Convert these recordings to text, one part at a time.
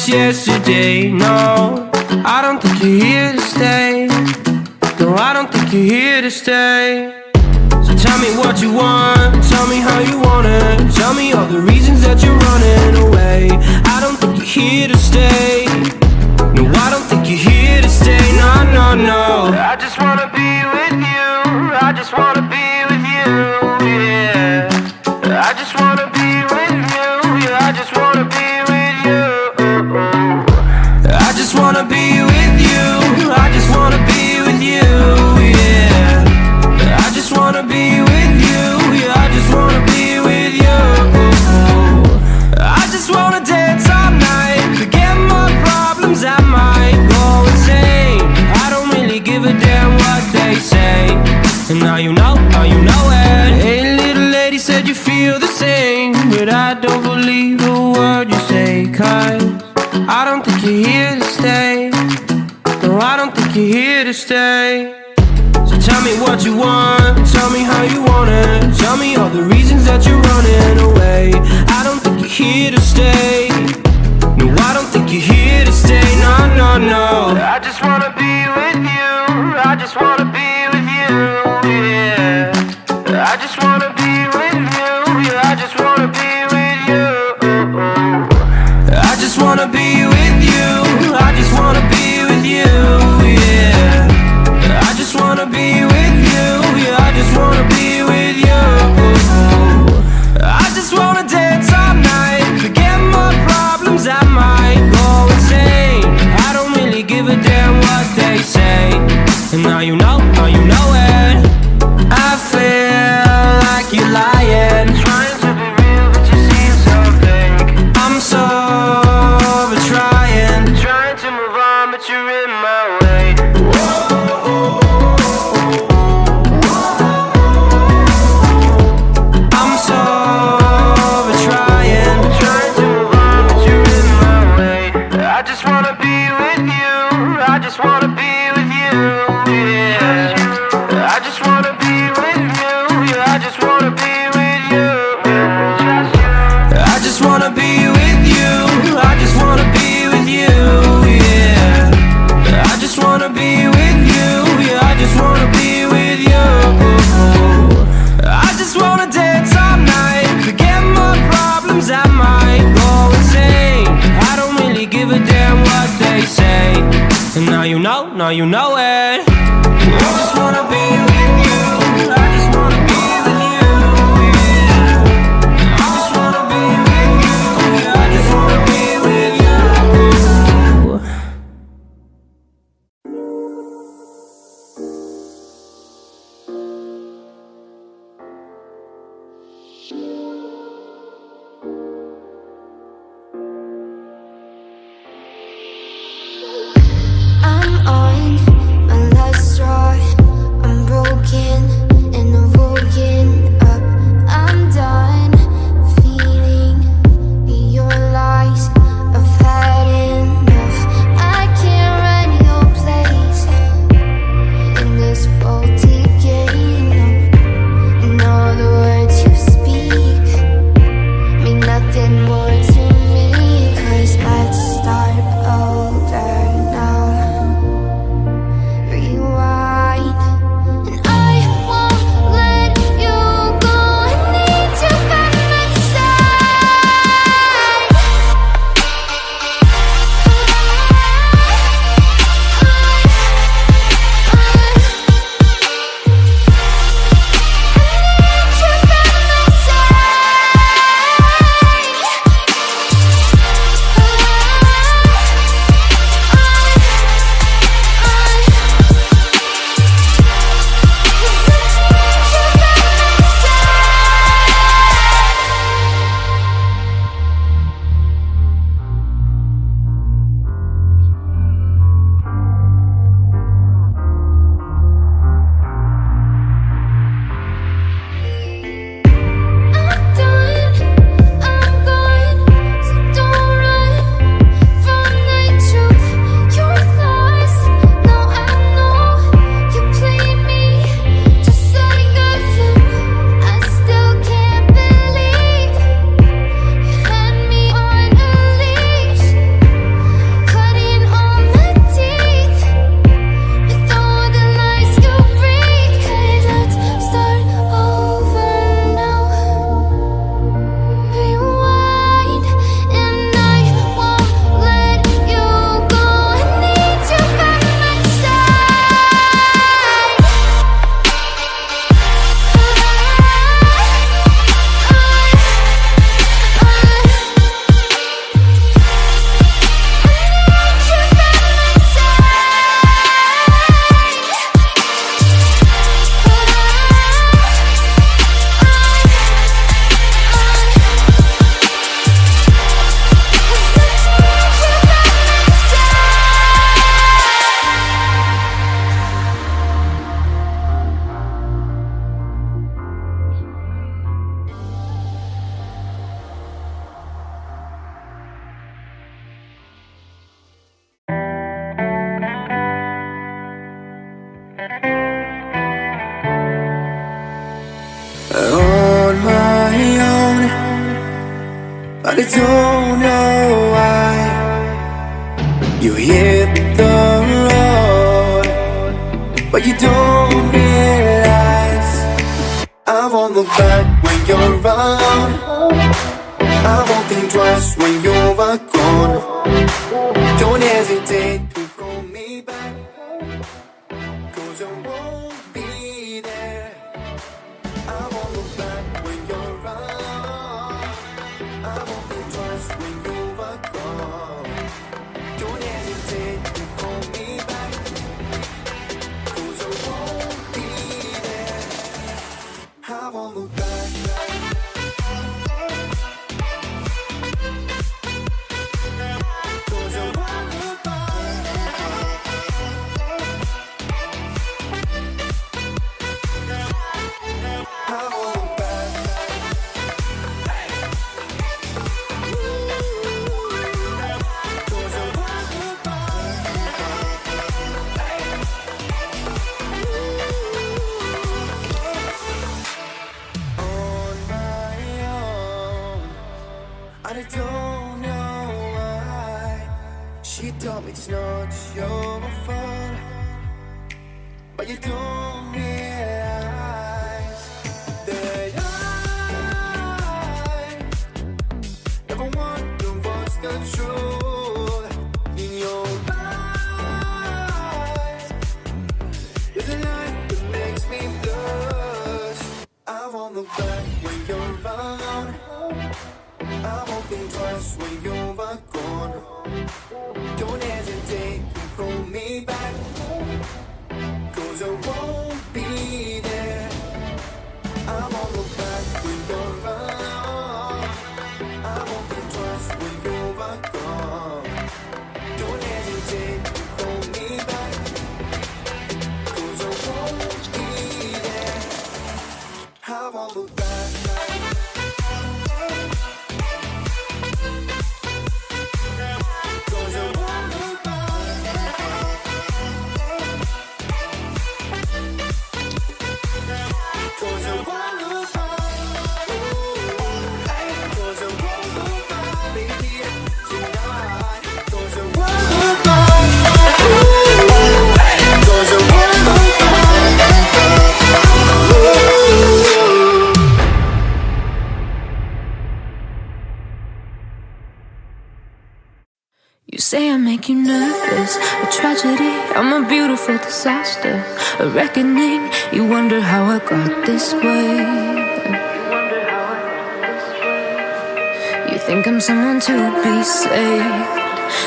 yesterday. No, I don't think you're here to stay. No, I don't think you're here to stay. So tell me what you want, tell me how you want it. Tell me all the reasons that you're running away. I don't think you're here to stay. No, I don't think you're here to stay. No, no, no. I just wanna be with you. I just wanna be with you, yeah. I just wanna be with you. Yeah, I just wanna be with you. I just wanna be with you. I just wanna be with you, yeah. I just wanna be with you. Yeah, I just wanna be with you. I just wanna dance all night, forget my problems, I might go insane. I don't really give a damn what they say. And now you know it. Hey, little lady said you feel the same, but I don't believe a word you say. 'Cause I don't think you're here to stay. No, I don't think you're here to stay. So tell me what you want, tell me how you want it. Tell me all the reasons that you're running away. I don't think you're here to stay. No, I don't think you're here to stay. No, no, no. I just wanna be with you. I just wanna be with you, yeah. I just wanna be with you. Yeah, I just wanna be with you. I just wanna be with you. I just wanna be with you, yeah. I just wanna be with you. Yeah, I just wanna be with you. I just wanna dance all night, forget my problems, I might go insane. I don't really give a damn what they say. And now you know it. I feel like you're lying, trying to be real, but you seem so fake. I'm so over trying to move on, but you're in my way. I'm so over trying to move on, but you're in my way. I just wanna be with you. I just wanna be with you, yeah. I just wanna be with you. Yeah, I just wanna be with you. I just wanna be with you. I just wanna be with you, yeah. I just wanna be with you. Yeah, I just wanna be with you. I just wanna dance all night, forget my problems, I might go insane. I don't really give a damn what they say. And now you know it. I just wanna be with you. I just wanna be with you, yeah. I just wanna be with you. Yeah, I just wanna be with you. I'm on my last On my own, but I don't know why you hit the road, but you don't realize I won't look back when you're around. I won't think twice when you're gone. Don't hesitate to call me back, 'cause I won't be there. I won't look back when you're around. I won't think twice when you're gone. Don't hesitate to call me back, 'cause I won't be there. I won't look back. I don't know why she told me it's not your fault, but you don't realize that I never wonder what's the truth in your eyes. There's a light that makes me blush. I won't look back when you're around. I won't think twice when you're gone. Don't hesitate to call me back, 'cause I won't be there. I won't look back when you're around. I won't think twice when you're gone. Don't hesitate to call me back, 'cause I won't be there. I won't look back. You say I make you nervous, a tragedy, I'm a beautiful disaster, a reckoning. You wonder how I got this way. You think I'm someone to be saved,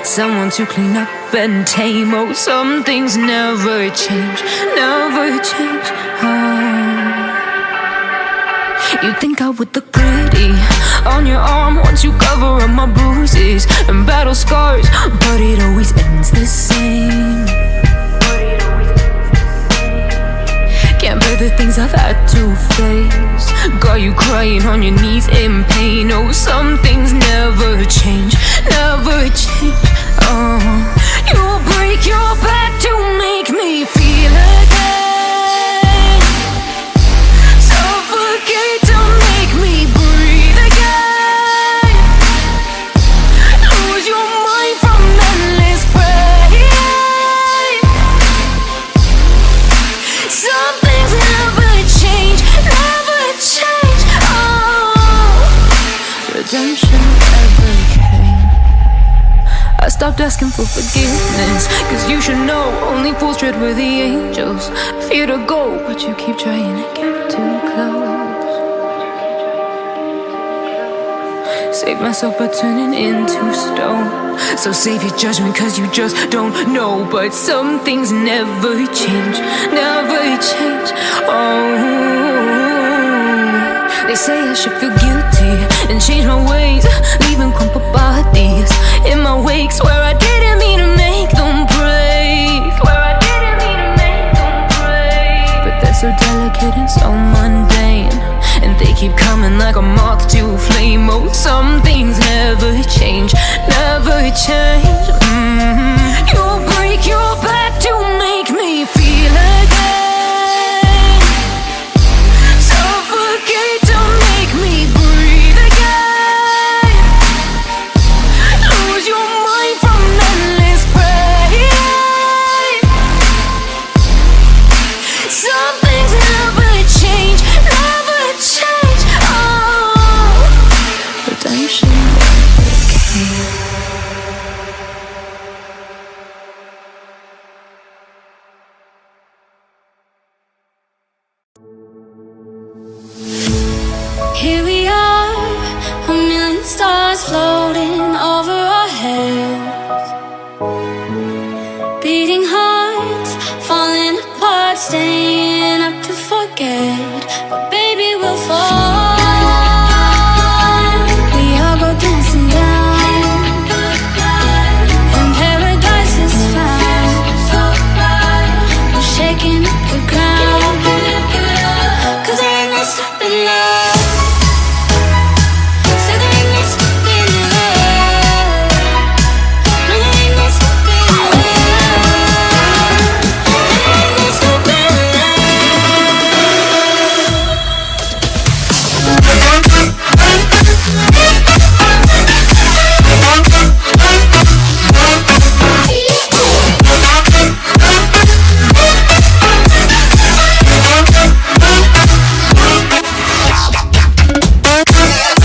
someone to clean up and tame. Oh, some things never change, never change. You think I would look pretty on your arm once you cover up my bruises and battle scars, but it always ends the same. Can't bear the things I've had to face, got you crying on your knees in pain. Oh, some things never change, never change. You'll break your back to make me feel again, suffocate to make me breathe again, lose your mind from endless pain. Some things never change, never change. Redemption never came. I stopped asking for forgiveness, 'cause you should know only fools tread where the angels fear to go, but you keep trying to get too close. Save myself by turning into stone, so save your judgment 'cause you just don't know. But some things never change, never change. They say I should feel guilty and change my ways, leaving crumpled bodies in my wake. Swear I didn't mean to make them break, swear I didn't mean to make them break. But they're so delicate and so mundane, and they keep coming like a moth to a flame. Oh, some things never change, never change. You'll break your back to make me feel again, Here we are, a million stars floating over our heads, beating hearts, falling apart, staying up to forget. But baby, we'll fall.